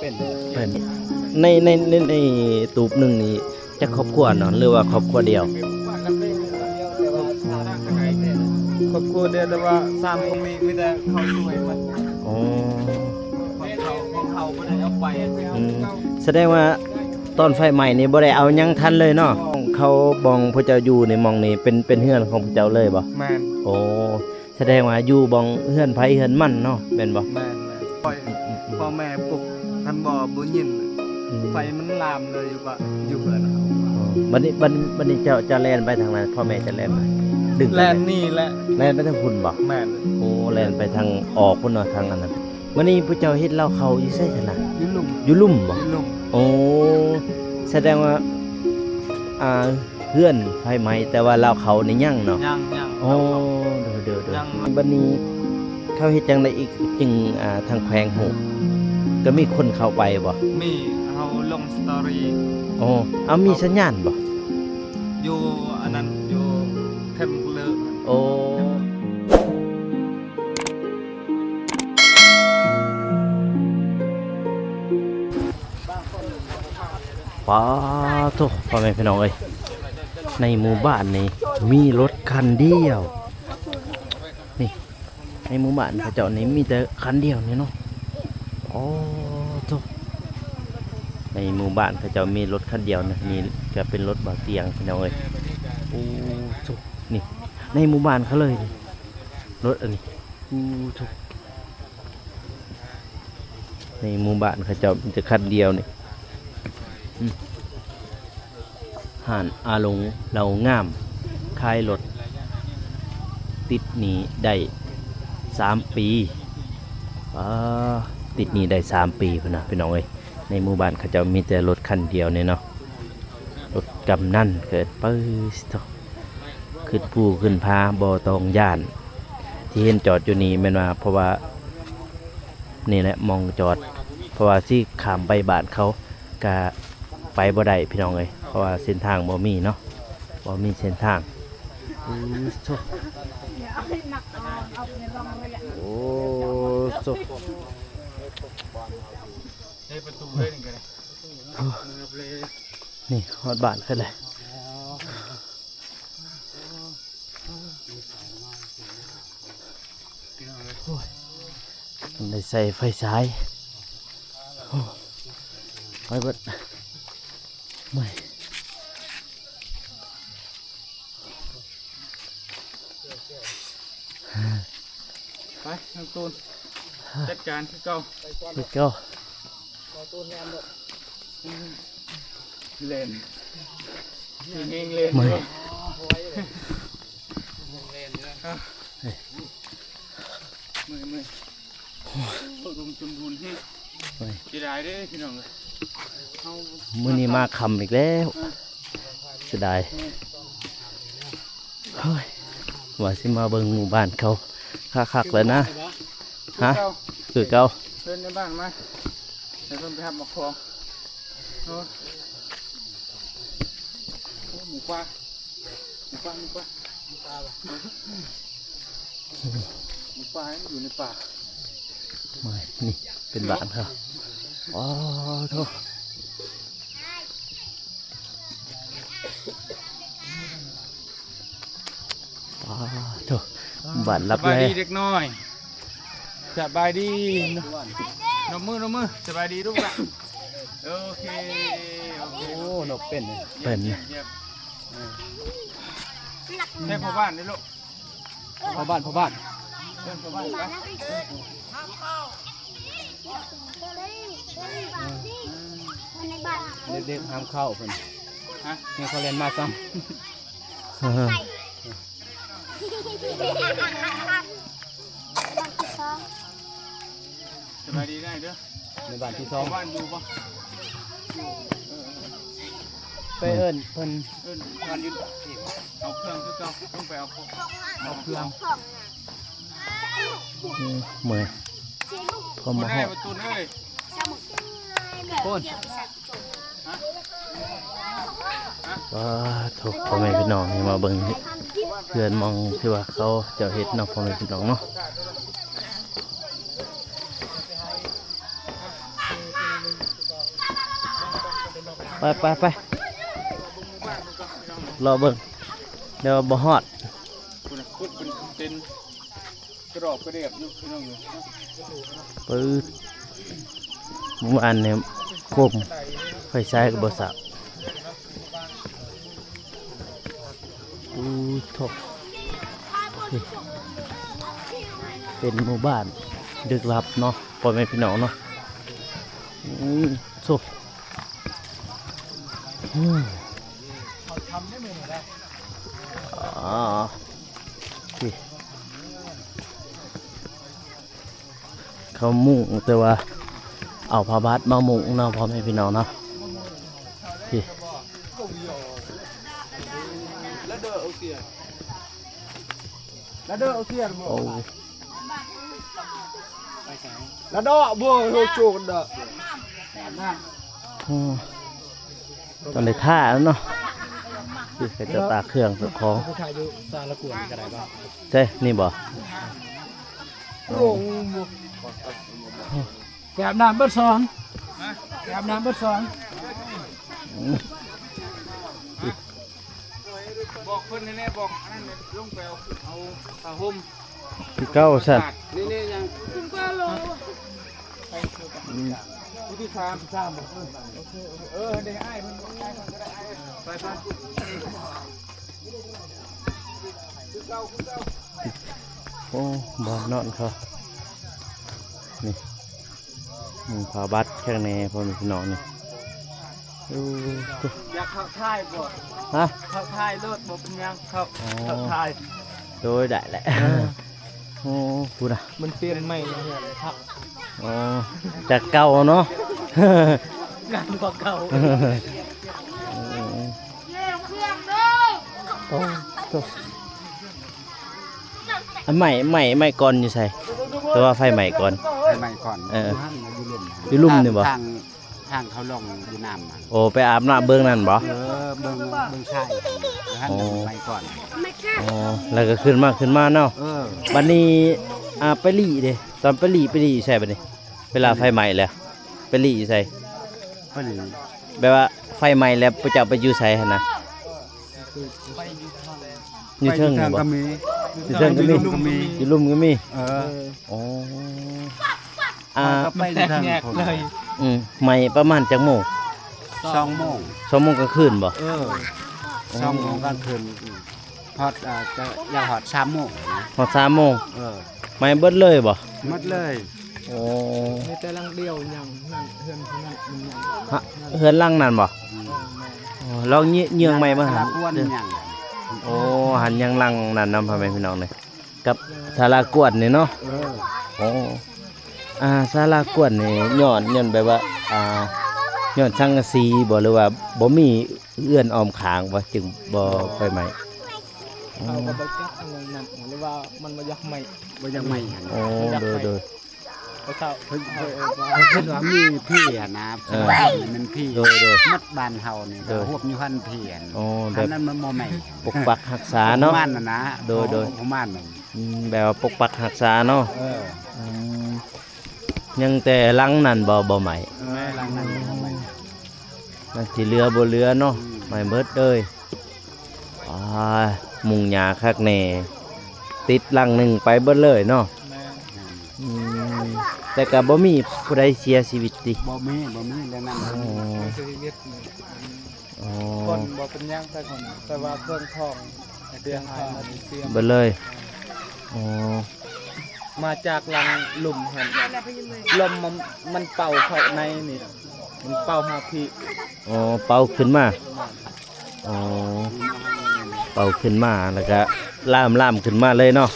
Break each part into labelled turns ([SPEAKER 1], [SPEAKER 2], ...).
[SPEAKER 1] เป็นในตูบหนึ่งนี่จะครอบครัวเนาะหรือว่าครอบครัวเดียว
[SPEAKER 2] ครอบครัวเดียวแต่ว่า3คนมีแต่เขาช่วยมัน
[SPEAKER 1] อ๋อ
[SPEAKER 2] ของเขาไม่ได้เอาไป
[SPEAKER 1] แสดงว่าตอนไฟใหม่นี่บ่ได้เอายังทันเลยเนาะเขาบองพระเจ้าอยู่ในมองนี่เป็นเฮือนของพระเจ้าเลยบ่
[SPEAKER 2] แม่น
[SPEAKER 1] โอ้แสดงว่าอยู่บองเฮือนไผเฮือนมันเนาะเป็นบ่
[SPEAKER 2] แม่นพ่อแม่ปลุกท่านบ่ยินไฟมันลามเลยอยู่เพื่อนเขา
[SPEAKER 1] บัดนี้เจ้าแล่นไปทางไหนพ่อแม่จะแล่นไปดึง
[SPEAKER 2] แล่นนี่แหละ
[SPEAKER 1] แล่นไปทางพุ่นบ่
[SPEAKER 2] แม่น
[SPEAKER 1] โอ้แล่นไปทางออกพุ่นเนาะทางอันนั้นมื้อนี้พระเจ้าเฮ็ดเล่าเขาอยู่ไสซั่นน่ะอยู่ลุ่มบ่โอ้แสดงว่าเพื่อนไฟไหม้แต่ว่าเราเขานี่ยังเนาะ
[SPEAKER 2] ยัง
[SPEAKER 1] โอ้เด้อบัดนี้เขาเฮ็ดจังได๋อีกจึงทางแขวงหูก็มีคนเข้าไปบ่
[SPEAKER 2] มีเฮาลงสตอรี่
[SPEAKER 1] โอ้เอามีสัญญาณบ่
[SPEAKER 2] อยู่อันนั้นอยู่เทมเพลอร์
[SPEAKER 1] โอ้ป้าโตพ่อแม่พี่น้องเอ้ยในหมู่บ้านนี้มีรถคันเดียวนี่ในหมู่บ้านเขาเจ้านี้มีแต่คันเดียวนี่เนาะโอ้โตในหมู่บ้านเขาเจ้ามีรถคันเดียวนะนี่จะเป็นรถบ่าวเตียงพี่น้องเอ้ยโอ้โตนี่ในหมู่บ้านเขาเลยนี่รถอันนี้โอ้โตในหมู่บ้านเขาเจ้ามีแต่คันเดียวนี่ห่านอาลงเรางามคายรถติดหนีได้3 ปีติดหนีได้3 ปีพุ่นนะพี่น้องเอ้ยในหมู่บ้านเขาจะมีแต่รถคันเดียวเนี่ยเนาะรถกำนันเกิดปื้อขึ้นผู้ขึ้นพาบ่ตองย่านที่เห็นจอดอยู่นี่แม่นว่าเพราะว่านี่แหละมองจอดเพราะว่าที่ขามไปบ้านเขากะไปบ่ได้พี่น้องเอ้ยเพราะว่าเส้นทางบ่มีเนาะบ่มีเส้นทางโอ้โห
[SPEAKER 2] ประตูเล่นกัน
[SPEAKER 1] นี่ฮอดบ้านขึ้นเลยได้ใส่ไฟฉายไปเบิดไม่
[SPEAKER 2] ไปน้องตูนจัดการที่เก่าเล่นเองเล่น
[SPEAKER 1] ไม่
[SPEAKER 2] รวมจมบุญที่จะได้ได้พี่น้องเลย
[SPEAKER 1] มื้อนี้มาคำอีกแล้วเสียดายว่าสิมาเบิ่งหมู่บ้านเขาคักๆเลยนะฮะคือเก่า
[SPEAKER 2] เดินในบ้านมาเดี๋ยวเพิ่นไปทำหมกทองหมูปลาอยู่ในป่า
[SPEAKER 1] ไม่นี่เป็นบ้านครับอ๋อโธ่โธ่บ้านรับแล
[SPEAKER 2] สบายดีเด็กน้อยสบายดีนมมือสบายดีลูกละโอเค
[SPEAKER 1] โอ้นกเป็น
[SPEAKER 2] แค่พ่อบ้านนี่ลูก
[SPEAKER 1] พ่อบ้าน
[SPEAKER 2] ไป
[SPEAKER 1] เด็กๆห้ามเข้าเพิ่นเนี่ยเขาเล่นมาซ้ำ
[SPEAKER 2] สบายดีได้เด้อ
[SPEAKER 1] ในบ้านที่2
[SPEAKER 2] บ้านอยู่ปะ
[SPEAKER 1] ไปเอิ้นเพิ่น
[SPEAKER 2] บ้านยืนเอาเครื่องคือเก่าต้องไปเอาเครื่อง
[SPEAKER 1] เมื่อยพอมาฮอด
[SPEAKER 2] ประตูเลย
[SPEAKER 1] โคนว่าถูกพ่อแม่พี่น้องนี่มาเบิ่งเพื่อนมองที่ว่าเขาเจ้าเฮ็ดเนาะพ่อแม่พี่น้องเนาะ ไปรอเบิ่งเดี๋ยวบ่ฮอด
[SPEAKER 2] คุณคุดเป็นกระดอบกระเดียบอยู่พี่น้องอยู่
[SPEAKER 1] ปื๊ดเมื่อวานเนี่ยคมไฟใช้กับบสับอู้ทบเป็นหมู่บ้านดึกลับเนาะพ่อแม่พี่น้องเนาะโซ่พี่เขามุ่งแต่ว่าเอาผ้าบาดมามุ่งเนาะพ่อแม่พี่น้องเนาะพี่
[SPEAKER 2] แล้วเด้อเอาเสีย
[SPEAKER 1] โอ้
[SPEAKER 2] แล้วเด้อบัวโหจูกันเด้อ
[SPEAKER 1] ตอนในท่าแล้วเนาะคือใครจะตาเครื่องสักของ
[SPEAKER 2] ผู้ชายอยู่ซาละกวนก็ได้ป่ะ
[SPEAKER 1] ใช่นี่บ่
[SPEAKER 2] โรงแกบน้ำเบิดสองแกบน้ำเบิดสองบอกคนแน่ๆบอกอันนั้นลงไปเอาผ้าห่ม
[SPEAKER 1] คือเก้าสั่น
[SPEAKER 2] นี่ยังวิธีทำบอกเดี๋ยวไอ้มันก็ได้ไป
[SPEAKER 1] โอ้บอลนอนเขานี่มึงพาบัดแค่ในพ่อแม่พี่น้องนี่โอ้
[SPEAKER 2] อยากเข้าท้ายบ่
[SPEAKER 1] ฮะ
[SPEAKER 2] เข้าท้ายรถบ่เป็นยังเข้าท้าย
[SPEAKER 1] โดยได้แหละโอ้พูดอ่ะ
[SPEAKER 2] มันเปลี่ยนใหม่เลยครับ
[SPEAKER 1] อ๋อจากเก่าเนาะ
[SPEAKER 2] งานกว่าเก่า
[SPEAKER 1] โอ้อันใหม่ก่อนอยู่ใส่แต่ว่าไฟใหม่ก่อน
[SPEAKER 3] ใหม่ก่อน
[SPEAKER 1] เออ
[SPEAKER 3] อยู่ลุ่ม
[SPEAKER 1] อยู่ลุ่มนี่บ่
[SPEAKER 3] ทางเขาลงอยู่น้ำอะ
[SPEAKER 1] โอ้ไปอาบน้ำเบื้องนั่นบ่
[SPEAKER 3] เบิ่งชายท่านใหม่ก่อน
[SPEAKER 1] อ๋อแล้วก็ขึ้นมาเนาะ บัดนี้ไปหลีเด้ตอนไปหลีใช่บัดนี้เวลาไฟไหม้แล้วไปหลีใส่
[SPEAKER 3] เพิ่น
[SPEAKER 1] แบบว่าไฟไหม้แล้วไปเจ้าไปอยู่ใส่หั่นนะอยู่เทิงนี่บ่
[SPEAKER 3] ก็มี
[SPEAKER 1] อยู่เทิงก็มีอยู่ลุ่มก็มี อ๋อ
[SPEAKER 3] ก็ไปทางผม
[SPEAKER 1] ไหม้ประมาณจักโมง
[SPEAKER 3] 2 โมง
[SPEAKER 1] 2 โมงกลางคืนบ่
[SPEAKER 3] 2 โมงกลางคืนฮอดจะอยากฮอด3 โมงนะ
[SPEAKER 1] ฮอด3 โมง ไหม้เบิดเลยบ่
[SPEAKER 3] หมดเลย
[SPEAKER 1] โอ้
[SPEAKER 2] ในแต่ลังเดียวยังเฮือนที่นั่นมันยัง
[SPEAKER 1] ฮะเฮือนหลังนั่นบ่อ๋อลองเยื้องใหม่มาหัน
[SPEAKER 3] อ้วนหยัง
[SPEAKER 1] โอ้หันยังหลังนั่นนำพ่อแม่พี่น้องเลยกับศาลากวดนี่เนาะโอ้ศาลากวดนี่ย้อนแบบว่าย้อนสังกะสีบ่หรือว่าบ่มีเอื้อนอ้อมขางบ่จึงบ่ไฟไหม้อ๋อ
[SPEAKER 2] เอาไปจับอะไรนั่นหรือว่ามันมายักใหม่
[SPEAKER 3] บ่ยังไม่
[SPEAKER 1] โอ้โดย
[SPEAKER 2] ไปเข้า
[SPEAKER 3] เพิ่นว่ามีพี่อะนะมันพี่
[SPEAKER 1] โดย
[SPEAKER 3] มัดบ้านเฮานี่ก็ฮวบอยู่หั่นเพียน
[SPEAKER 1] โอ้แบ
[SPEAKER 3] อัน
[SPEAKER 1] บ
[SPEAKER 3] นั้นมันบ่แม่น
[SPEAKER 1] ปกปักรักษาเนาะ
[SPEAKER 3] มันน่ะนะ
[SPEAKER 1] โดย
[SPEAKER 3] ของมันน่ะ
[SPEAKER 1] แบบว่าปกปักรักษาเนาะอืมยังแต่หลังนั่นบ่ไหม้
[SPEAKER 3] หลังนั้นบ่แม่น
[SPEAKER 1] นั่นสิเรือบ่เรือเนาะไหม้เบิดเลยมุงหญ้าคักแน่ติดหลังหนึงไปเบิดเลยเนาะ อืมแต่ก็บ่มีผู้ใดเสียชีวิตติ
[SPEAKER 3] บ่มีแล้วนั่น
[SPEAKER 1] อ๋อ
[SPEAKER 2] ชีวิตนี่
[SPEAKER 1] อ๋อ
[SPEAKER 2] คนบอกเป็นย่างแต่คนแต่ว่าเครื่องทองเตียงทองเตียง
[SPEAKER 1] เบิดเลยอ๋อ
[SPEAKER 2] มาจากลังหลุมหันลมมันเป่าเข้าในนี่มันเป่าหาพี่
[SPEAKER 1] อ๋อเป่าขึ้นมาอ๋อเป่าขึ้นมาแล้วก็ล่ามขึ้นมาเลยเนาะ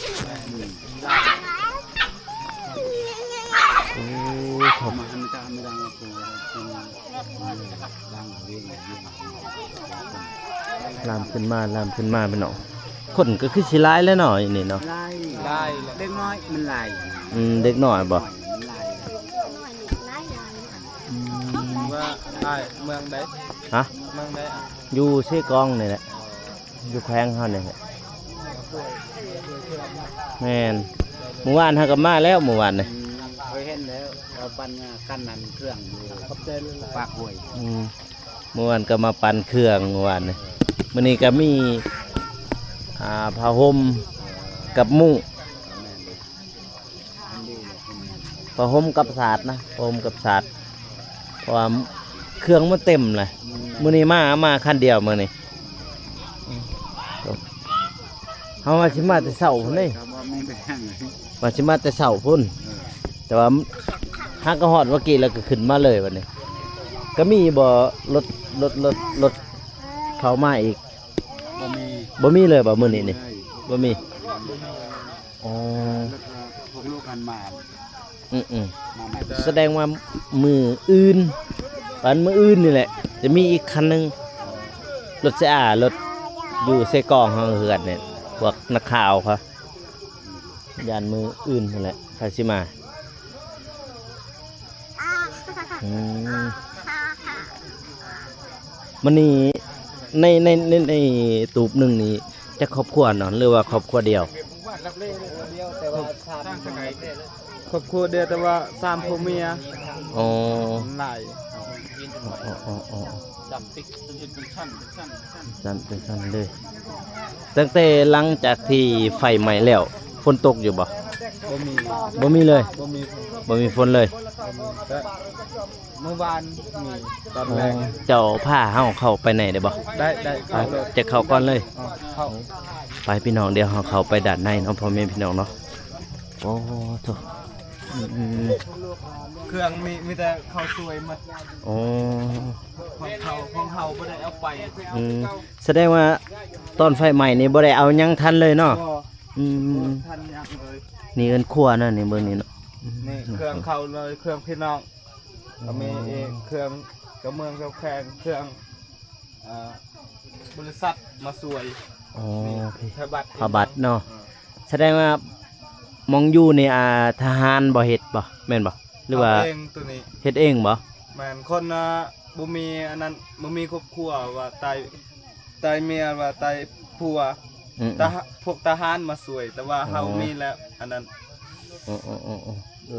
[SPEAKER 1] โอ้ขอบ
[SPEAKER 3] มันจะไม่ดังตัวดังเวียง
[SPEAKER 1] ล่ามขึ้นมาพี่น้องคนก็คือสิหลายแล้วเนาะอันนี่เนาะ
[SPEAKER 3] ลายเล็กน้อยมันลาย
[SPEAKER 1] เด็กน้อยบ่
[SPEAKER 3] มันลาย
[SPEAKER 2] ว่าได้เมืองใด
[SPEAKER 1] ฮะ
[SPEAKER 2] เมืองใดอ่ะ
[SPEAKER 1] อยู่เสกองนี่แหละอยู่แขวงเฮานี่แหละแม่นเมื่อวานเฮาก็มาแล้วเมื่อวานนี่
[SPEAKER 3] เคยเห็นแล้วเอาปันกันนั้นเครื่องอยู่
[SPEAKER 2] ขอบใจเลย
[SPEAKER 3] ปากห้วย
[SPEAKER 1] อืม เมื่อวานก็มาปั่นเครื่องเมื่อวานนี่มื้อนี้ก็มีผ้าห่มกับมุ้งผ้าห่มกับสาดนะผ้าห่มกับสาดเพราะว่าเครื่องมันเต็มเลยมื้อนี้มาคันเดียวมื้อนี้เฮาว่าสิมาแต่เช้าพุ่นเด้
[SPEAKER 3] ครับว่ามีไปทางไหน
[SPEAKER 1] ว่าสิมาแต่เช้าพุ่นแต่ว่าหากก็ฮอดเมื่อกี้แล้วก็ขึ้นมาเลยวันนี้ก็มีบ่รถเข้ามาอีก
[SPEAKER 3] บ่มี
[SPEAKER 1] บ่มีเลยบ่มื้อนี้นี่
[SPEAKER 3] เลย
[SPEAKER 1] บ่มีอ๋อ
[SPEAKER 3] แล้วก็พวกลูกกันมา
[SPEAKER 1] อืม
[SPEAKER 3] มาใหม่
[SPEAKER 1] แสดงว่ามืออื่นวันมืออื่นนี่แหละจะมีอีกคันหนึงรถเสียรถอยู่เซกองเฮาเฮือนเนี่ยพวกนักข่าวเขายานมืออื่นนั่นแหละใครสิมาอืมมันนี่ในตูบหนึ่งนี่จะครอบครัวเนอนหรือว่าครอบครัวเดียว
[SPEAKER 2] แต่ว่าครอบครัวเดียวแต่ว่า3ผัวเมีย
[SPEAKER 1] อ๋อ
[SPEAKER 2] หลาย
[SPEAKER 1] อ๋อ
[SPEAKER 2] จับติ๊กเป็นชั้น
[SPEAKER 1] สั่นเป็นสั่นเลยตั้งแต่หลังจากที่ไฟไหม้แล้วฝนตกอยู่บ่
[SPEAKER 2] บ่มี
[SPEAKER 1] บ่มีเลย
[SPEAKER 2] บ่มี
[SPEAKER 1] บ่มีฝนเลย
[SPEAKER 2] แต่เมื่อวานมีตอน
[SPEAKER 1] อ๋อ
[SPEAKER 2] แรก
[SPEAKER 1] เจ้าผ้าเฮาเข้าไปไหนได้บ่
[SPEAKER 2] ได้
[SPEAKER 1] ไป
[SPEAKER 2] เข้าเลย
[SPEAKER 1] จะเข้าก่อนเลย
[SPEAKER 2] อ๋อเข้า
[SPEAKER 1] ไปพี่น้องเดี๋ยวเฮาเข้าไปด้านในเนาะพ่อแม่พี่น้องเนาะโอ้โถอืม
[SPEAKER 2] เครื่องมีแต่ข้าวสวยหมด
[SPEAKER 1] อ๋อ
[SPEAKER 2] ของเขาไม่ได้เอาไป
[SPEAKER 1] อืมแสดงว่าตอนไฟไหม้นี่บ่ได้เอาหยังทันเลยเนาะ
[SPEAKER 2] ก็
[SPEAKER 1] อืม
[SPEAKER 2] ทันยังเลย
[SPEAKER 1] นี่เอิ้นครัวนั่นนี่เบิ่งนี่เนาะ
[SPEAKER 2] นี่เครื่องเขาเลยเครื่องพี่น้องก็มีเครื่องกระเมืองกระแขงเครื่องอ่าบริษัทมาสวย
[SPEAKER 1] อ๋อ
[SPEAKER 2] พระบัตร
[SPEAKER 1] พระบัตรเนาะแสดงว่ามองอยู่นี่ทหารบ่เฮ็ดบ่แม่นบ่หรือว่า
[SPEAKER 2] เองตัวนี้
[SPEAKER 1] เฮ็ดเองบ่
[SPEAKER 2] แม่นคนบ่มีอันนั้นบ่มีครอบครัวว่าตายเมียว่าตายผัว
[SPEAKER 1] อืม
[SPEAKER 2] พวกทหารมาสวย แต่ว่าเฮามีแล้วอันนั้น
[SPEAKER 1] อ๋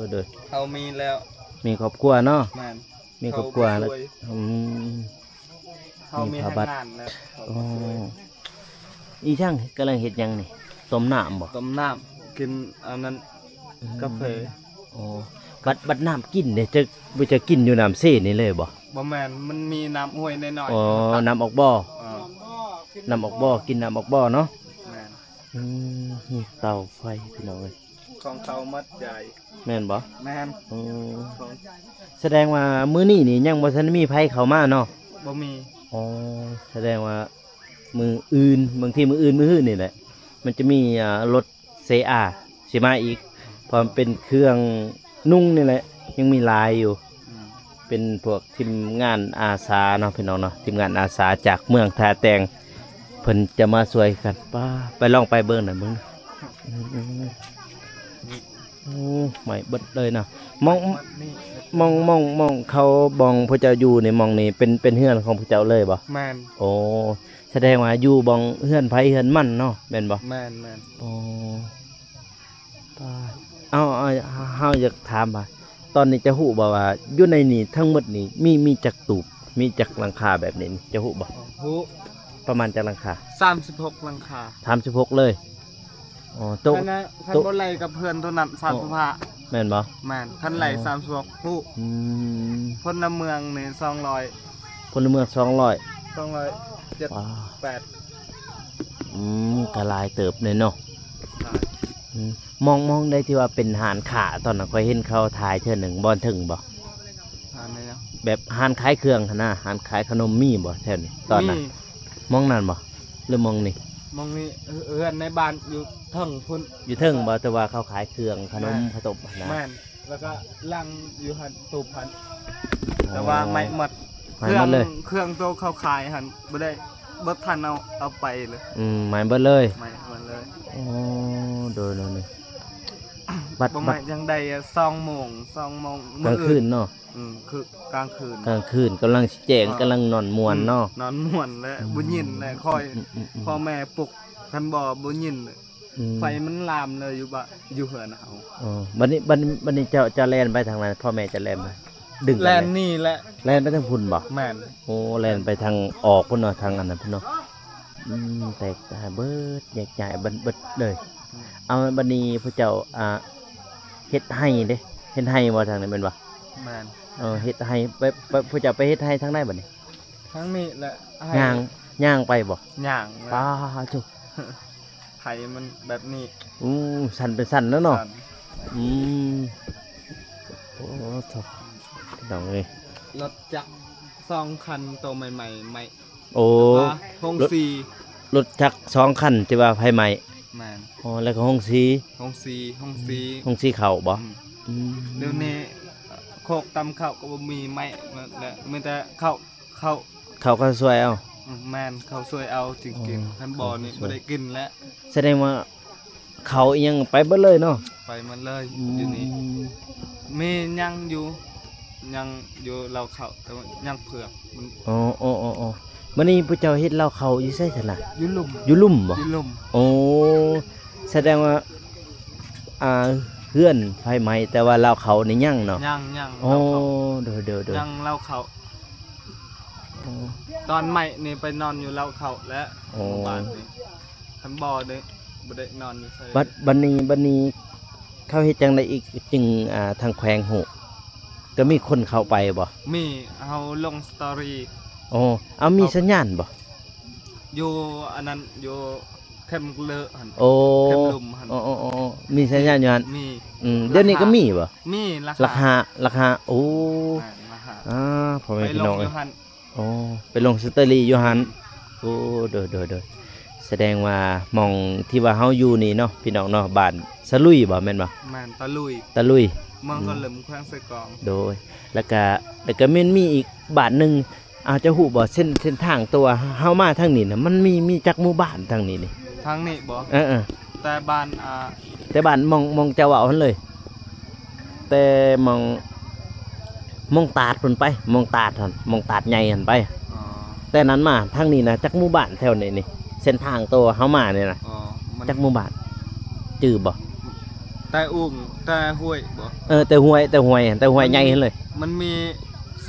[SPEAKER 1] อเด้อ
[SPEAKER 2] เฮามีแล้ว
[SPEAKER 1] มีครอบครัวเนาะ
[SPEAKER 2] แม่น
[SPEAKER 1] มีครอบครัวแล้ว
[SPEAKER 2] เฮาบ่สย
[SPEAKER 1] อืม
[SPEAKER 2] เฮามี
[SPEAKER 1] มีพระ
[SPEAKER 2] ให้
[SPEAKER 1] บัตร
[SPEAKER 2] งานแล้วเฮา
[SPEAKER 1] อ๋อ
[SPEAKER 2] บ่สวย
[SPEAKER 1] อีช่างกำลังเฮ็ดหยังนี่ต้มน้ำบ่
[SPEAKER 2] ต้มน้ำกินอันนั้นกาแฟ
[SPEAKER 1] อ๋อบัดน้ำกินเนี่ยจะกินอยู่น้ำเส้นี่เลยบ่
[SPEAKER 2] บ่แม่นมันมีน้ำห้วยน้อย
[SPEAKER 1] อ๋อน้ำออกบ่อ
[SPEAKER 2] เออ
[SPEAKER 1] น้ำออกบ่อกินน้ำออกบ่อเนาะ
[SPEAKER 2] แม่น
[SPEAKER 1] อืมนี่เตาไฟพี่น้องเอ้ย
[SPEAKER 2] ของเขามัดใหญ่
[SPEAKER 1] แม่นบ่
[SPEAKER 2] แม่น
[SPEAKER 1] อืม
[SPEAKER 2] ของ
[SPEAKER 1] แสดงว่ามื้อนี้นี่ยังบ่ทันมีไผเข้ามาเนาะ
[SPEAKER 2] บ่มี
[SPEAKER 1] อ๋อแสดงว่ามืออื่นบางทีมืออื่นมืออื่นนี่แหละมันจะมีรถ CR สิมาอีกเพราะมันเป็นเครื่องนุ่งนี่แหละยังมีลายอยู่
[SPEAKER 2] อืม
[SPEAKER 1] เป็นพวกทีมงานอาสาเนาะพี่น้องเนาะทีมงานอาสาจากเมืองท่าแตงเพิ่นจะมาช่วยกันป้าไปลองไปเบิ่งหน่อยเบิ่งใหม่เบิดเลยเนาะมอง
[SPEAKER 2] มัดนี่
[SPEAKER 1] มองเขาบองพระเจ้าอยู่ในมองนี่เป็นเฮือนของพระเจ้าเลยบ่
[SPEAKER 2] แม่น
[SPEAKER 1] โอ้แสดงว่าอยู่บองเฮือนไผเฮือนมันเนาะแม่นบ่
[SPEAKER 2] แม่นแม่น
[SPEAKER 1] โอ้ตายเอาเฮาอยากถามว่าตอนนี้จะฮู้บ่ว่าอยู่ในนี่ทั้งหมดนี่มีจักตูบมีจักหลังคาแบบนี้นี่จะฮู้บ่
[SPEAKER 2] หู
[SPEAKER 1] ประมาณจักหลังคา
[SPEAKER 2] 36หลังคา
[SPEAKER 1] 36เลยอ๋อโต๊ะ
[SPEAKER 2] คันนะคัน
[SPEAKER 1] โต๊ะ
[SPEAKER 2] บ่ไหลกับเพื่อนตัวนั้น35
[SPEAKER 1] แม่นบ่
[SPEAKER 2] แม่นคันไหล36หู
[SPEAKER 1] อืม
[SPEAKER 2] พลเมืองนี่200
[SPEAKER 1] พลเมือง200
[SPEAKER 2] 278
[SPEAKER 1] ว้าวก็หลายเติบเลยเนาะอืมมองได้ที่ว่าเป็นหานขาตอนนั้นค่อยเห็นเขาถ่ายเทื่อหนึ่งบ่ถึงบ่
[SPEAKER 2] อันนี้เนาะ
[SPEAKER 1] แบบหานขายเครื่องหั่นนะหานขายขนมมีบ่แถวนี้ตอนนั้น
[SPEAKER 2] มี
[SPEAKER 1] มองนั่นบ่หรือมองนี่
[SPEAKER 2] มองนี่เอื้อนในบ้านอยู่เทิงพุ่น
[SPEAKER 1] อยู่เทิงบ่แต่ว่าเขาขายเครื่องขนมขนมนะ
[SPEAKER 2] แม่นแล้วก็ลังอยู่หันตูบหันแต่ว่าไม่หมด
[SPEAKER 1] หมายหมดเลย
[SPEAKER 2] เครื่องตัวเขาขายหันบ่ได้บ่ทันเอาไปเลย
[SPEAKER 1] หมายเบิดเลย
[SPEAKER 2] ไม่หมดเลย
[SPEAKER 1] อ๋อโดนนี่บัด
[SPEAKER 2] บ่
[SPEAKER 1] บั
[SPEAKER 2] ไม่
[SPEAKER 1] ด
[SPEAKER 2] ยังได้2โมง
[SPEAKER 1] กลางคืนเนาะ
[SPEAKER 2] คือกลางคืน
[SPEAKER 1] กลางคืนกำลังแจ้งกำลังนอนม่วนเนาะ
[SPEAKER 2] นอนม่วนและบ่ยินและคอยพ่อแม่ปลุกคันบ่ยินเลย
[SPEAKER 1] อืม
[SPEAKER 2] ไฟมันลามเลยอยู่เหือนเฮา
[SPEAKER 1] อ๋อบัดนี้เจ้าแล่นไปทางไหนพ่อแม่จะแล่นไป ดึง
[SPEAKER 2] แล
[SPEAKER 1] กัน
[SPEAKER 2] น
[SPEAKER 1] เลย
[SPEAKER 2] นี่แหละ
[SPEAKER 1] แล่นไปทางพุ่นบ่
[SPEAKER 2] แม่น
[SPEAKER 1] โอ้แล่นไปทางออกพุ่นเนาะทางอันนั้นพุ่นเนาะแตกตาเบิดแยกย้ายเบิดเลยเอาบัดนี้พระเจ้าเฮ็ดให้เด้เฮ็ดให้บ่ทางนั้นแม่นบ่
[SPEAKER 2] แม่น
[SPEAKER 1] เฮ็ดให้ไปพระเจ้าไปเฮ็ดให้ทางใดบัดนี้
[SPEAKER 2] ทั้งนี้แหละให้
[SPEAKER 1] ย่างไปบ่
[SPEAKER 2] ย่าง
[SPEAKER 1] ป้าจุ
[SPEAKER 2] ให้มันแบบนี้
[SPEAKER 1] สั่นเป็นสั่นแล้วเนาะ
[SPEAKER 2] สั่น
[SPEAKER 1] โอ้โถดองเลย
[SPEAKER 2] รถจักร2คันตัวใหม่ๆใหม่
[SPEAKER 1] โอ้
[SPEAKER 2] ห้องซี
[SPEAKER 1] รถจักร2คันที่ว่าไฟไหม้
[SPEAKER 2] แม่น
[SPEAKER 1] อ๋อแล้วก็ห้องสี
[SPEAKER 2] ห้องซี
[SPEAKER 1] ห้องสีเข่าบ่
[SPEAKER 2] เดี๋ยวนี้โคกตำข้าวก็บ่มีไม้แล้วมีแต่ข้าว
[SPEAKER 1] เขาก็สวยเอา
[SPEAKER 2] แม่นข้าวสวยเอาจริงๆท่านบ่อนี่บ่ได้กินแล้ว
[SPEAKER 1] แสดงว่าเขาอีหยังไปเบิดเลยเนาะ
[SPEAKER 2] ไปมันเลยอยู่นี่มียังอยู่เราเข้าแต่ว่ายังเผือกมัน
[SPEAKER 1] อ๋อมื้อนี้พระเจ้าเฮ็ดเหล้าเขาอยู่ไสซั่นล่ะ
[SPEAKER 2] อยู่ลุ่ม
[SPEAKER 1] อยู่ลุ่มบ่
[SPEAKER 2] อยู่ลุ่ม
[SPEAKER 1] โอ้แสดงว่าเฮือนไฟไหม้แต่ว่าเหล้าเขานี่ยังเนาะ
[SPEAKER 2] ยัง
[SPEAKER 1] โอ้
[SPEAKER 2] เราเข้า
[SPEAKER 1] เด้อ
[SPEAKER 2] ยังเราเข้าตอนใหม่นี่ไปนอนอยู่เราเข้าแล้วหมู่บ้านนี่ท่านบ่อนี่บ่ได้นอนอยู่ไส
[SPEAKER 1] บัดนี้เขาเฮ็ดจังไดอีกจึงทางแขวงหูก็มีคนเข้าไปบ่
[SPEAKER 2] มีเฮาลงสตอรี่
[SPEAKER 1] อ๋อเอามีสัญญาณบ่
[SPEAKER 2] อยู่อันนั้นอยู่เข้มเลอะหั่น
[SPEAKER 1] โอ้
[SPEAKER 2] เข้มลุมหั่น
[SPEAKER 1] อ๋อมีสัญญาณอยู่หั่น
[SPEAKER 2] มี
[SPEAKER 1] เดี๋ยวนี้ก็มีบ่
[SPEAKER 2] มีรา
[SPEAKER 1] ราคาโอ้
[SPEAKER 2] ราคา
[SPEAKER 1] พ่อ
[SPEAKER 2] ไป
[SPEAKER 1] แม่พี่
[SPEAKER 2] ล
[SPEAKER 1] น้อง ง
[SPEAKER 2] อ
[SPEAKER 1] เอ้ย
[SPEAKER 2] ยู่หั่น
[SPEAKER 1] โอ้ไปลงสเตอรี่อยู่หั่นโอ้เด้อแสดงว่าหม่องที่ว่าเฮาอยู่นี่เนาะพี่น้องเนาะบ้านสะลุยบ่แม่นบ่
[SPEAKER 2] แม่นตะลุย
[SPEAKER 1] ตะลุย
[SPEAKER 2] เมืองก็เหลิมแขวงไสกอง
[SPEAKER 1] โดยแล้วก็แม่นมีอีกบ้านหนึงอาจจะฮู้บ่เส้นทางตัวเฮามาทางนี้น่ะมันมีจักหมู่บ้านทางนี้นี่
[SPEAKER 2] ทางนี้บ่
[SPEAKER 1] เออ
[SPEAKER 2] แต่บ้าน
[SPEAKER 1] แต่บ้านมองเจ้าเว้าหั่นเลย แต่มองตาดเพิ่นไปมองตาดหั่นมองตาดใหญ่หั่นไป
[SPEAKER 2] อ๋อ
[SPEAKER 1] แต่นั้นมาทางนี้นะจักหมู่บ้านแถวนี้นี่เส้นทางตัวเฮามานี่นะ
[SPEAKER 2] อ๋อมัน
[SPEAKER 1] จักหมู่บ้านจื้อบ่
[SPEAKER 2] แต่อุ้งแต่ห้วยบ่
[SPEAKER 1] แต่ห้วยใหญ่หั่นเลย
[SPEAKER 2] มันมี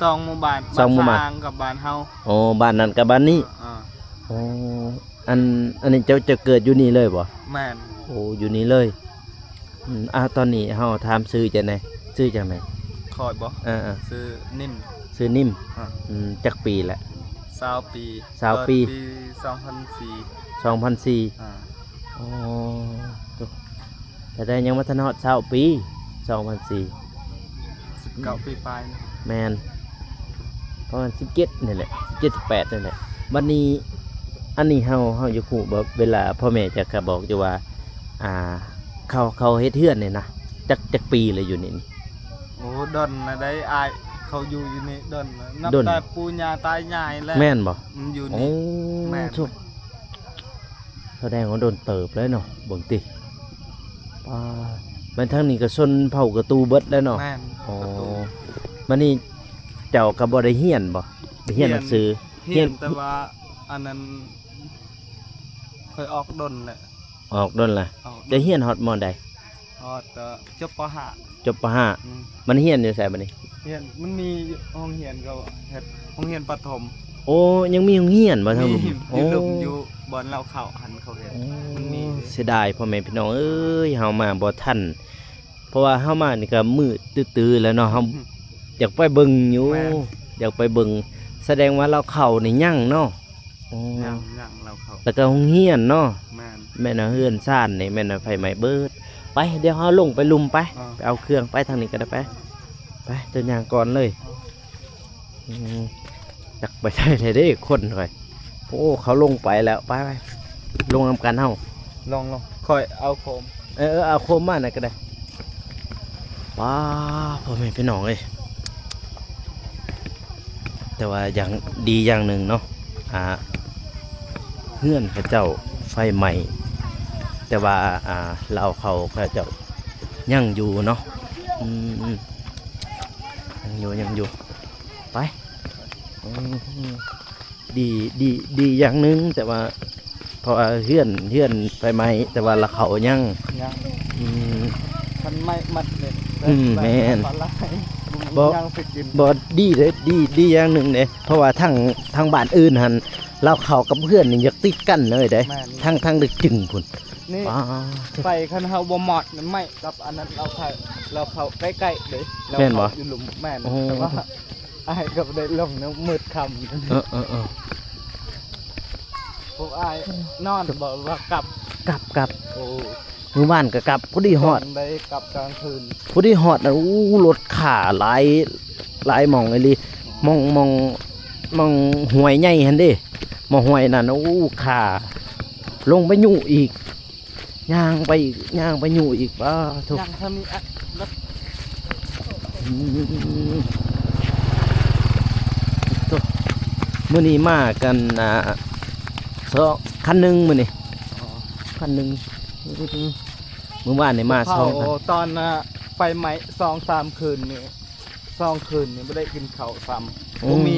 [SPEAKER 2] 2หมู่บ้าน
[SPEAKER 1] สองหมู่บ้าน
[SPEAKER 2] สางกับบ้านเฮา
[SPEAKER 1] อ๋อบ้านนั้นกับบ้านนี้
[SPEAKER 2] อ่า
[SPEAKER 1] อ๋ออันนี้เจ้าจะเกิดอยู่นี่เลยบ่
[SPEAKER 2] แม่น
[SPEAKER 1] โอ้อยู่นี่เลยตอนนี้เฮาถามซื้อจังได๋ซื้อจังได๋
[SPEAKER 2] คอยบ่ ซื้อนิ่ม
[SPEAKER 1] ซื้อนิ่ม
[SPEAKER 2] อ่า
[SPEAKER 1] จักปีแหละ
[SPEAKER 2] 20 ปี
[SPEAKER 1] 20ปี
[SPEAKER 2] เกิดปี2004
[SPEAKER 1] 2004
[SPEAKER 2] อ่า
[SPEAKER 1] อ๋อตุ๊แต่ได้ยังมาทันฮอด20ปี2004
[SPEAKER 2] 19 ปีปลายนะ
[SPEAKER 1] แมนประมาณ17นี่แหละ17 18นี่แหละบัดนี้อันนี้เฮาอยู่ฮู้บ่เวลาพ่อแม่จะก็บอกอยู่ว่าเขาเฮ็ดเฮือนนี่นะจักปีเลยอยู่นี่
[SPEAKER 2] โอ้ดนนะได้อายเขาอยู่นี่ดนนะนับ
[SPEAKER 1] ดน
[SPEAKER 2] แต่ปู่ย่าตายายแล้ว
[SPEAKER 1] แม่นบ่
[SPEAKER 2] มันอยู่
[SPEAKER 1] โอ้
[SPEAKER 2] นี่ แม่น
[SPEAKER 1] ชุบแสดงว่าโดนเติบเลยเนาะเบิ่งติป้ามันทางนี้ก็ซนเผากระตูเบิดแล้วเนาะ
[SPEAKER 2] แม่น
[SPEAKER 1] อ๋อ
[SPEAKER 2] ประตู
[SPEAKER 1] มันนี่เจ้าก็บ่ได้เฮียนบ่ได้เฮียนหนังสือ
[SPEAKER 2] เฮียนแต่ว่าอันนั้นเคยออกดนแหละ
[SPEAKER 1] ออกดนล่ะ
[SPEAKER 2] ออก
[SPEAKER 1] ได้เฮียนฮอดมอใด
[SPEAKER 2] ออกแต่จบป
[SPEAKER 1] จบป .5
[SPEAKER 2] อืม
[SPEAKER 1] มันเฮียนอยู่ไสบัดนี้
[SPEAKER 2] เฮียนมันมีห้องเฮียนก็เฮ็ดห้องเฮียนประถม
[SPEAKER 1] โอ้ยังมีโรงเรียนบ่ทางหลุม
[SPEAKER 2] มีอยู่หลุมอยู่บอนเราเข้าหันเขาเฮ็ด มันมี
[SPEAKER 1] เสียดายพ่อแม่พี่น้องเอ้ยเฮามาบ่ทันเพราะว่าเฮามานี่ก็มืดตื้อๆแล้วเนาะเฮาอยากไปเบิ่งอยู่
[SPEAKER 2] แม่น
[SPEAKER 1] อยากไปเบิ่งแสดงว่าเราเข้านี่ยังเนาะอ๋อ
[SPEAKER 2] ยังเราเข้า
[SPEAKER 1] แล้วก็โรงเรียนเนาะ
[SPEAKER 2] แม่น
[SPEAKER 1] แม่นว่าเฮือนซ่านนี่แม่นว่าไฟไหม้เบิดไปเดี๋ยวเฮาลงไปลุมไป
[SPEAKER 2] อ่า
[SPEAKER 1] ไปเอาเครื่องไปทางนี้ก็ได้ไปเดินทางก่อนเลยจักไปได้เลยเด้คนค่อยโอ้เขาลงไปแล้วไปลงนำกันเฮา
[SPEAKER 2] ลองค่อยเอาโคม
[SPEAKER 1] เอาโคมมาหน่อยก็ได้ว้าพ่อแม่พี่น้องเอ้ยแต่ว่าอย่างดีอย่างหนึ่งเนาะเฮือนพระเจ้าไฟใหม่แต่ว่าเราเขาพระเจ้ายังอยู่เนาะยังอยู่ไปดีอย่างหนึงแต่ว่าเพราะว่าเฮือนไฟใหม่แต่ว่าเราเขายัง
[SPEAKER 2] ยัง
[SPEAKER 1] อืม
[SPEAKER 2] มันไม่มัดเลย
[SPEAKER 1] แม่น
[SPEAKER 2] ปลาไหลบุ้ง
[SPEAKER 1] บ่
[SPEAKER 2] ยังสิกิน
[SPEAKER 1] บ่ดีเด้ดีอย่างหนึงเด้เพราะว่าทางบ้านอื่นหั่นเราเข้ากับเพื่อนนี่อยากติดกันเลยเด้
[SPEAKER 2] แม่น
[SPEAKER 1] ทางดึกจึงพุ่น
[SPEAKER 2] นี่
[SPEAKER 1] ว้า
[SPEAKER 2] ไปคันเฮาบ่เหมาะนั่นไม่กับอันนั้นเราเข้าใกล้ๆเด้เรา
[SPEAKER 1] แม่นบ่
[SPEAKER 2] เข้าอยู่หลุมแม่น
[SPEAKER 1] โอ้
[SPEAKER 2] แต่ว่าอ้ายก็บ่ได้ลงนะมืดค่ำ
[SPEAKER 1] เออ
[SPEAKER 2] พวกอ้ายนอนบอกว่ากลับ
[SPEAKER 1] กลับ
[SPEAKER 2] โอ้
[SPEAKER 1] มื้อบ้านก็กลับพอดีฮอด
[SPEAKER 2] ได้กลับกลางคืน
[SPEAKER 1] พอดีฮอดน่ะรถขาหลายหม่องไอ้ลีหม่องห้วยใหญ่หั่นเด้หม่องห้วยนั่นขาลงไปอยู่อีกย่างไปอยู่อีกว้าทุก
[SPEAKER 2] ยังถ้ามีรถ
[SPEAKER 1] มื้อนี้มากันสองคันหนึงมื้อนี้คันหนึงมื้อวานนี่มาสองคัน
[SPEAKER 2] ตอนไฟไหม้2-3 คืนนี่2 คืนนี่ไม่ได้กินข้าวซ้ำบ่มี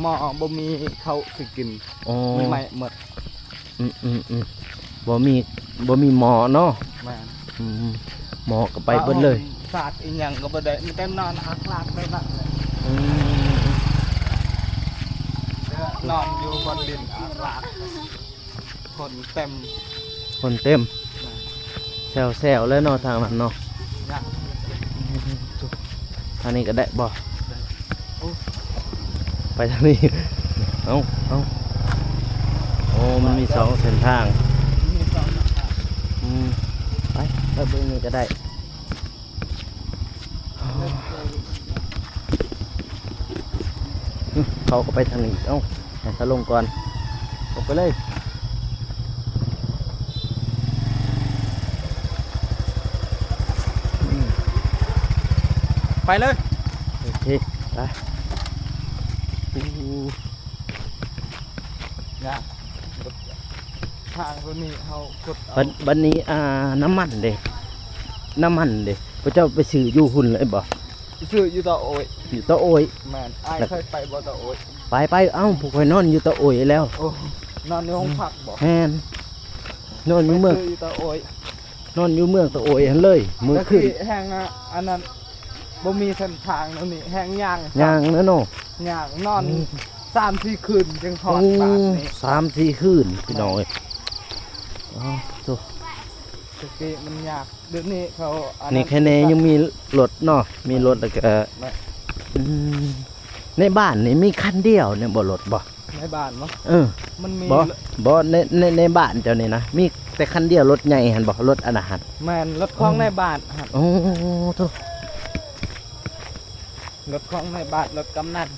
[SPEAKER 2] หม้อบ่มีข้าวสิกิน
[SPEAKER 1] อ๋อ
[SPEAKER 2] มีไหม้หมด
[SPEAKER 1] บ่มีหมอเนาะ
[SPEAKER 2] แม่น
[SPEAKER 1] หมอก็ไปเบิดเลย
[SPEAKER 2] สาดอีหยังก็บ่ได้มีแต่นอนหักลากไปนั่นแหละนอนอยู่บนดินหักลากคนเต็ม
[SPEAKER 1] คนเต็มแซวแล้วเนาะทางนั้นเนาะ
[SPEAKER 2] ยาก
[SPEAKER 1] ทางนี้ก็ได้บ่ไปทางนี้เอ้าโอ้มันมีสองเส้นทาง
[SPEAKER 2] มีสองทาง
[SPEAKER 1] ไปเบิ่งนี่ก็ได้เขาก็ไปทางนี้เอ้าให้เขาลงก่อนลงไปเลย
[SPEAKER 2] ไปเลย
[SPEAKER 1] โอเคไป
[SPEAKER 2] ยากทางตัวนี้เฮากดเอา
[SPEAKER 1] บัดนี้น้ำมันเด้พระเจ้าไปซื้ออยู่หุ่นเลยบ่
[SPEAKER 2] ซื้ออยู่ต่อโอย
[SPEAKER 1] อยู่ตะโอย
[SPEAKER 2] แม่นอ้ายเคยไปบ่ต่อโอย
[SPEAKER 1] ไปเอ้าผู้คอยนอนอยู่ตะโอยแล้ว
[SPEAKER 2] โอ้นอนในห้องพักบ่
[SPEAKER 1] แฮนนอนอยู่เมือง
[SPEAKER 2] ซื้อยู่ต่อโอย
[SPEAKER 1] นอนอยู่เมืองตะโอยหันเลยมือ
[SPEAKER 2] แล้ว
[SPEAKER 1] ขึ้น
[SPEAKER 2] ที่แห้งอันนั้นบ่มีเส้นทางแล้วนี่แห้งย่าง
[SPEAKER 1] ย่างนะเนาะ
[SPEAKER 2] ย่างนอน3-4 คืนจึงถอดบาทนี่
[SPEAKER 1] 3-4 คืนพี่น้องเอ้ยอ๋อโต
[SPEAKER 2] ตะกี้มันยากเดี๋ยวนี้เขาอั
[SPEAKER 1] นี่แค่นี้ยังมีรถเนาะมีรถแล้วก็อืมในบ้านนี่มีคันเดียวเนี่ยบ่รถบ่
[SPEAKER 2] ในบ้านมั้ง
[SPEAKER 1] เออ
[SPEAKER 2] มันมี
[SPEAKER 1] บ่ในบ้านเจ้านี่นะมีแต่คันเดียวรถใหญ่หั่นบ่รถอันนั้น
[SPEAKER 2] แม่นรถของในบ้านครับ
[SPEAKER 1] โอ้โต
[SPEAKER 2] รถของในบ้านรถกำนัน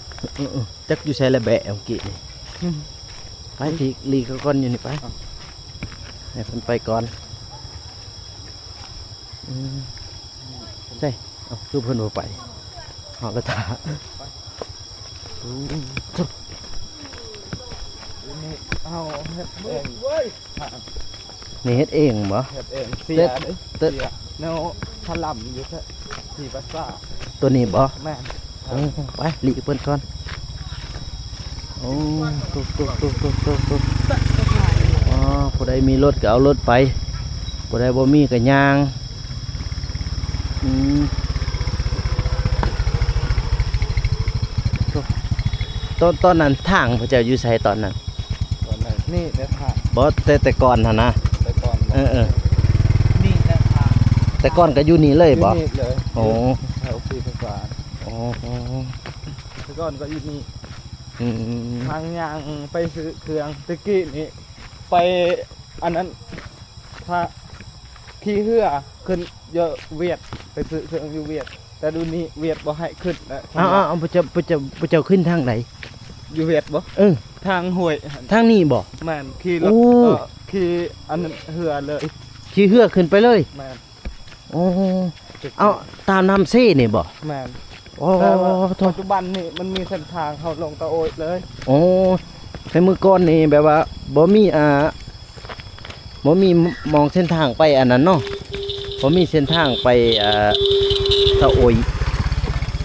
[SPEAKER 1] จักอยู่ใช้ละแบะเมื่อกี้นี่ไปทีลีเขาก่อนอยู่นี่ไปให้เพิ่นไปก่อนใช่เอาคือเพิ่นบ่ไปเฮาก็ท่า
[SPEAKER 2] นี่เอาเฮ็ดเอง
[SPEAKER 1] นี่เฮ็ดเองบ่
[SPEAKER 2] เฮ็ดเองเสียเด้
[SPEAKER 1] เต็ด
[SPEAKER 2] เสียแนวถล่ำอยู่แค่ที่ภาษา
[SPEAKER 1] ตัวนี้บ่
[SPEAKER 2] แม่น
[SPEAKER 1] ไปลีเพิ่นก่อนโอ้ตุ๊กอ๋อผู้ใดมีรถก็เอารถไปผู้ใดบ่มีก็ย่างตอนนั้นทางพระเจ้าอยู่ไสตอนนั้น
[SPEAKER 2] ตอนนั้นนี่เด้อค่ะ
[SPEAKER 1] บ่แต่ก่อนหั่นนะ
[SPEAKER 2] แต่ก่อน
[SPEAKER 1] เออ
[SPEAKER 2] นี่เด้อค่ะ
[SPEAKER 1] แต่ก่อนก็อยู่นี่เลยบ่
[SPEAKER 2] นี่เลย
[SPEAKER 1] โอ้
[SPEAKER 2] แถวที่ภาษา
[SPEAKER 1] โอ้
[SPEAKER 2] แต่ก่อนก็อยู่นี่
[SPEAKER 1] อืม
[SPEAKER 2] ทางย่างไปซื้อเครื่องตะกี้นี่ไปอันนั้นถ้าขี่เหือขึ้นเยอะเวียดไปซื้อเครื่องอยู่เวียด แต่ดูนี่เวียดบ่ให้ขึ้นนะ
[SPEAKER 1] เอาพระเจ้าขึ้นทางไหน
[SPEAKER 2] อยู่เวียดบ่
[SPEAKER 1] เออ
[SPEAKER 2] ทางห้วยหั่น
[SPEAKER 1] ทางนี้บ่
[SPEAKER 2] แม่นขี่รถ
[SPEAKER 1] โอ้
[SPEAKER 2] ขี่อันนั้นเหือเลย
[SPEAKER 1] ขี่เรือขึ้นไปเลย
[SPEAKER 2] แม่น
[SPEAKER 1] โอ้เอาตามน้ำเซ่นี่บ่
[SPEAKER 2] แม่น
[SPEAKER 1] โอ้
[SPEAKER 2] แต่ว่า
[SPEAKER 1] โท
[SPEAKER 2] ปัจจุบันนี่มันมีเส้นทางเขาลงตะโอยเลย
[SPEAKER 1] โอ้แต่มื้อก่อนนี่แบบว่าบ่มีมองเส้นทางไปอันนั้นเนาะบ่มีเส้นทางไปตะโอย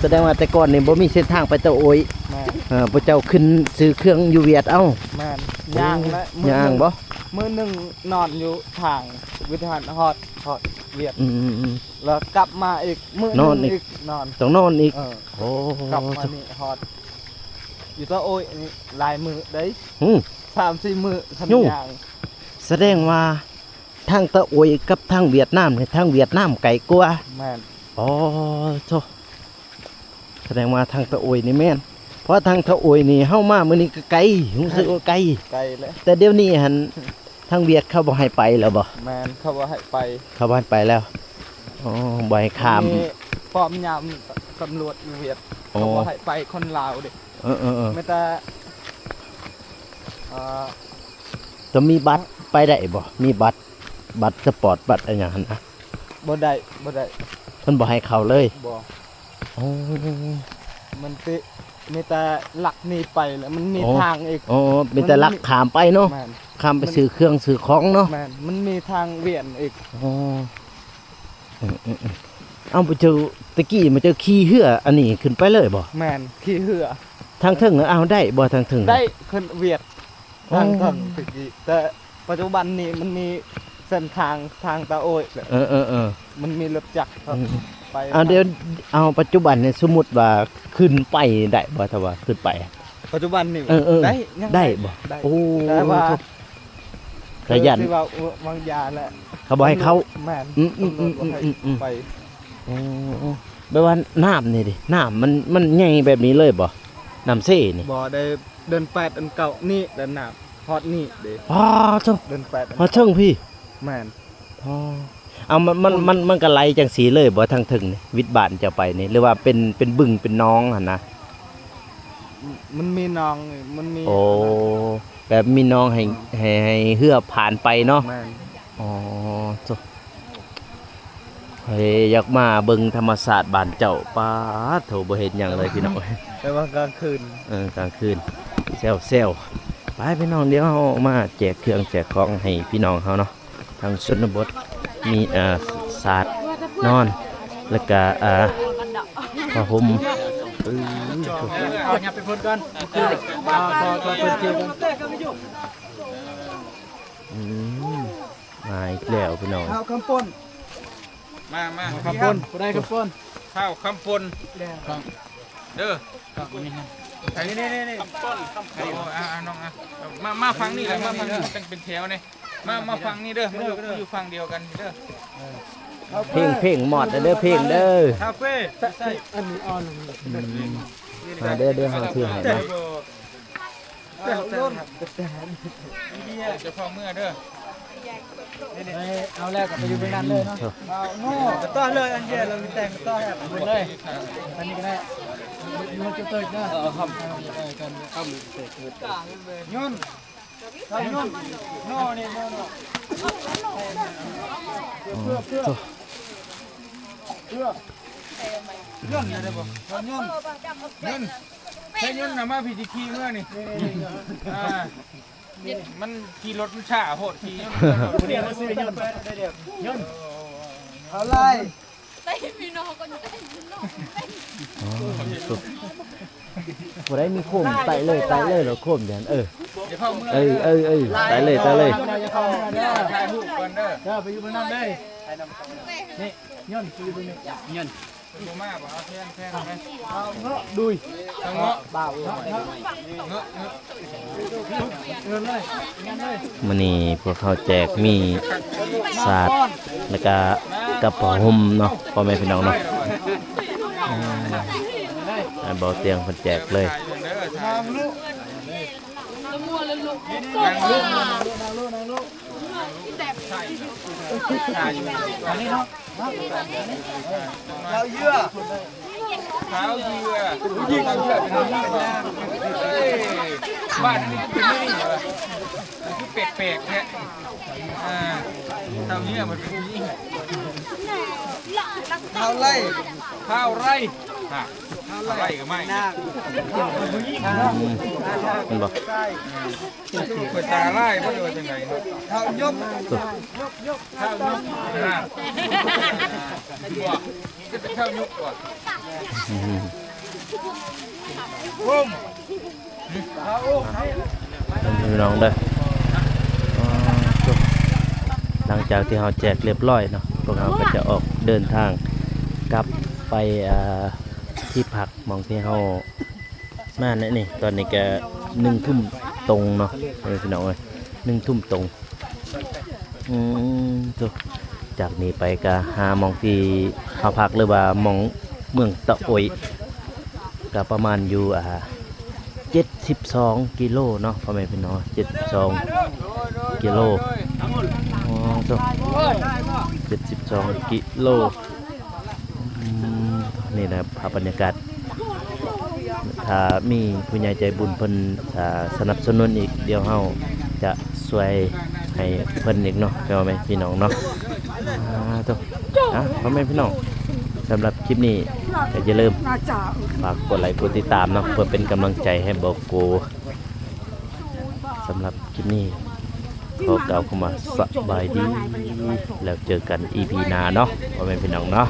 [SPEAKER 1] แสดงว่าแต่ก่อนนี่บ่มีเส้นทางไปตะโอย
[SPEAKER 2] แม่น
[SPEAKER 1] พระเจ้าขึ้นซื้อเครื่องอยู่เวียดเอ้า
[SPEAKER 2] แม่นย่างและ
[SPEAKER 1] ย่างบ่
[SPEAKER 2] มื้อหนึงนอนอยู่ทางวิทยาฮอด เวียด
[SPEAKER 1] อืม
[SPEAKER 2] แล้วกลับมาอีกมื้อน
[SPEAKER 1] อนอีก
[SPEAKER 2] นอน
[SPEAKER 1] ต้องนอนอีก โอ้
[SPEAKER 2] กลับมานี่ฮอดอยู่ตะโอ้ยนี่ลายมือได้
[SPEAKER 1] อืม
[SPEAKER 2] 3-4 มื้อคัน
[SPEAKER 1] ยุ่ง
[SPEAKER 2] ย่าง
[SPEAKER 1] แสดงว่าทางตะโอยกับทางเวียดนามเนี่ยทางเวียดนามไกลกว่า
[SPEAKER 2] แม่น
[SPEAKER 1] อ๋อโธ่แสดงว่าทางตะโอยนี่แม่นเพราะทางตะโอยนี่เฮามามื้อนี้ก็ไกลรู้สึกว่าไกล
[SPEAKER 2] ไกลแล้ว
[SPEAKER 1] แต่เดี๋ยวนี้หันทางเวียดเขาบ่ให้ไปแล้วบ่
[SPEAKER 2] แม่นเขาว่าให้ไป
[SPEAKER 1] เขาบ่ให้ไปแล้วอ๋อบ่ให้ข้าม
[SPEAKER 2] ป้อมยามตำรวจอยู่เวียด
[SPEAKER 1] อ๋อ
[SPEAKER 2] เขาว่าให้ไปคนลาวเด้
[SPEAKER 1] เออ
[SPEAKER 2] ไม่แต่
[SPEAKER 1] จะมีบัตรไปได้บ่มีบัตรสปอร์ตบัตรอะไรอย่างนั้นนะ
[SPEAKER 2] บ่ได้บ่ได้
[SPEAKER 1] เพิ่นบ่ให้เข้าเลย
[SPEAKER 2] บ่
[SPEAKER 1] โอ้
[SPEAKER 2] มันติมีแต่หลักนี่ไปแล้วมันมี
[SPEAKER 1] อ๋อ
[SPEAKER 2] ทางอีก
[SPEAKER 1] อ๋อมีแต่ลักขามไปเนาะ
[SPEAKER 2] แม่น
[SPEAKER 1] ข้ามไปซื้อเครื่องซื้อของเนาะ
[SPEAKER 2] แม่นมันมีทางเวียนอีก
[SPEAKER 1] อ๋อเอาไปเจอตะกี้มาเจอขี่เหืออันนี้ขึ้นไปเลยบ่
[SPEAKER 2] แม่นขี่เหือ
[SPEAKER 1] ทางถึงเอาได้บ่ทางถึง
[SPEAKER 2] ได้ขึ้นเวียด
[SPEAKER 1] อ๋อ
[SPEAKER 2] ทางทางตะกี้แต่ปัจจุบันนี้มันมีเส้นทางตาโอยแล้ว
[SPEAKER 1] เออ
[SPEAKER 2] มันมีรถจักรครับไป
[SPEAKER 1] เอาเดี๋ยวเอาปัจจุบันเนี่ยสมมุติว่าขึ้นไปได้บ่ถ้าว่าขึ้นไป
[SPEAKER 2] ปัจจุบันนี่
[SPEAKER 1] เออ
[SPEAKER 2] ได้ยัง
[SPEAKER 1] ได้บ่
[SPEAKER 2] ได้
[SPEAKER 1] โอ้
[SPEAKER 2] แต่ว่า
[SPEAKER 1] ขยัน
[SPEAKER 2] ที่ว่าบางยาแหละ
[SPEAKER 1] เขาบ่ให้เข้า
[SPEAKER 2] แม่น
[SPEAKER 1] อืม
[SPEAKER 2] ตำรวจบ่ให้
[SPEAKER 1] อืม
[SPEAKER 2] ไป
[SPEAKER 1] โอ้แปลว่าน้ำนี่ดิน้ำมันใหญ่แบบนี้เลยบ่น้ำเซ่นี่
[SPEAKER 2] บ่ได้เดิน8เดินเก่านี่เดินหนาบฮอดนี่เด้
[SPEAKER 1] อ๋อเจ้า
[SPEAKER 2] เดิน8เดิน
[SPEAKER 1] พอเชิงพี่
[SPEAKER 2] แม่น
[SPEAKER 1] อ๋อเอามันก็ไหลจังสีเลยบ่ทางถึงนี่วิทย์บ้านจะไปนี่หรือว่าเป็นบึงเป็นน้องหั่นนะ
[SPEAKER 2] มันมีน้องมันมี
[SPEAKER 1] โอ้แบบมีน้องให้เหือผ่านไปเนาะ
[SPEAKER 2] แม่น
[SPEAKER 1] อ๋อโจ้เฮ้ยอยากมาเบิ่งธรรมศาสตร์บ้านเจ้าป้าดโถบ่เห็นหยังเลยพี่น้อง
[SPEAKER 2] แต่ว่ากลางคืน
[SPEAKER 1] กลางคืนเซลไปพี่น้องเดี๋ยวเรามาแจกเครื่องแจกของให้พี่น้องเขาเนาะทางชนบทมีศาสตร์นอนแล้วก็ผ้าห่ม
[SPEAKER 2] เอาอย่าไปพ้นกันพอเปิดเกมกัน
[SPEAKER 1] มาอีกแล้วพี่น้อง
[SPEAKER 2] ข้าวคำปน
[SPEAKER 4] มา
[SPEAKER 2] คำปนได้คำปน
[SPEAKER 4] ข้าวคำปนเด้อ
[SPEAKER 2] นี่
[SPEAKER 4] คำปนน้องมาฟังนี่เลยมาฟังนี่เป็นแถวนี่มาฟังนี่เด้อมาอยู่ฟังเดียวกันเด้อ
[SPEAKER 1] เพลงหมอดเด้อเพลงเด้อ
[SPEAKER 4] คาเฟ่
[SPEAKER 2] อันนี้อ่อน
[SPEAKER 1] มาเด้อหาถือให้นะ
[SPEAKER 2] แต่รุ่น
[SPEAKER 4] จะฟังเมื่อเด้อ
[SPEAKER 2] เอาแรกกับไปอยู่ในนั้นเลยเนาะเอาโน่ต้อนเลยอันเดียเรามีแต่งต้อนแบบเลยอันนี้ก็ได้มันจะเติร์ดนะครับกันข้ามเติร์ดย่นย่นโน่นี่โน่เพื่อย่นอะไรบ่ย่น
[SPEAKER 4] ยืนใช้ยืนนะมาผีจีขี่เมื่อนี่มันขี่รถมันช้าโหดขี่ยืน
[SPEAKER 2] เดี๋ยวมาซื้อย่นได้เดี๋ยวย่นเอาไล่
[SPEAKER 1] บ่ได้มีโคมไต่เลยเหรอโคมอย่าง
[SPEAKER 4] อย่าเข้าเมื่อ
[SPEAKER 1] ไต่เลย
[SPEAKER 2] อย่าเข้ามาเด้อ
[SPEAKER 4] ถ่ายรูปก่อนเด้อ
[SPEAKER 2] เด้อไปอยู่บนนั้นเลยนี่ย่นไปอยู่บนนี้ย่น
[SPEAKER 4] ดูมาบ่เอาแค่ไหม
[SPEAKER 2] เอาเงาะดุย
[SPEAKER 4] ทางเงาะ
[SPEAKER 2] เบาเงาะ
[SPEAKER 4] เงาะ
[SPEAKER 2] เงินเลยงั้นเลย
[SPEAKER 1] มื้อนี้พวกเขาแจกมีศาสตร์แล้วก็กระเป๋าห่มเนาะพ่อแม่พี่น้องเนาะเบาเตียงเพิ่นแจกเลย
[SPEAKER 2] นางลูก อันนี้เนาะเราเยื่อ
[SPEAKER 4] เท้าเยื่อยิงเยื่อเป็นบ้านนี้เป็นไม่เหรอคือเป็ดๆเนี่ยเท้าเยื่อมันเป็นยิง
[SPEAKER 2] เอาไล่
[SPEAKER 4] ข้าวไร่ข้าวไร่ก็ไม่
[SPEAKER 1] มันบอก
[SPEAKER 4] เปิดตาไร่เพราะว่าจังไง
[SPEAKER 2] เอายก
[SPEAKER 4] ข้าวยุกว่าจะเป็นข้าวยุกว่าบุ้ม
[SPEAKER 1] พี่น้องเด้อหลังจากที่เราแจกเรียบร้อยเนาะ พวกเราก็จะออกเดินทางกลับไปที่พักหมองที่เฮามาเนี่ยนี่ตอนนี้ก็1 ทุ่มตรงเนาะพี่น้องเอ้ย1 ทุ่มตรงตัวจากนี้ไปก็หาหมองที่เฮาพักหรือว่าหมองเมืองตะโอยก็ประมาณอยู่72 กิโลเนาะพ่อแม่พี่น้อง72 กิโลอ๋อตัว72 กิโลนี่นะภาพบรรยากาศถ้ามีผู้ใหญ่ใจบุญเพิ่นสนับสนุนอีกเดี๋ยวเฮาจะช่วยให้เพิ่นอีกเนาะพ่อแม่พี่น้องเนาะตัวพ่อแม่พี่น้องสำหรับคลิปนี้ก็อย่าลืมฝากกดไลค์กดติดตามเนาะเพื่อเป็นกำลังใจให้บอกโกสำหรับคลิปนี้ขอกล่าวคำว่าสบายดีแล้วเจอกัน EP หน้าเนาะพ่อแม่พี่น้องเนาะ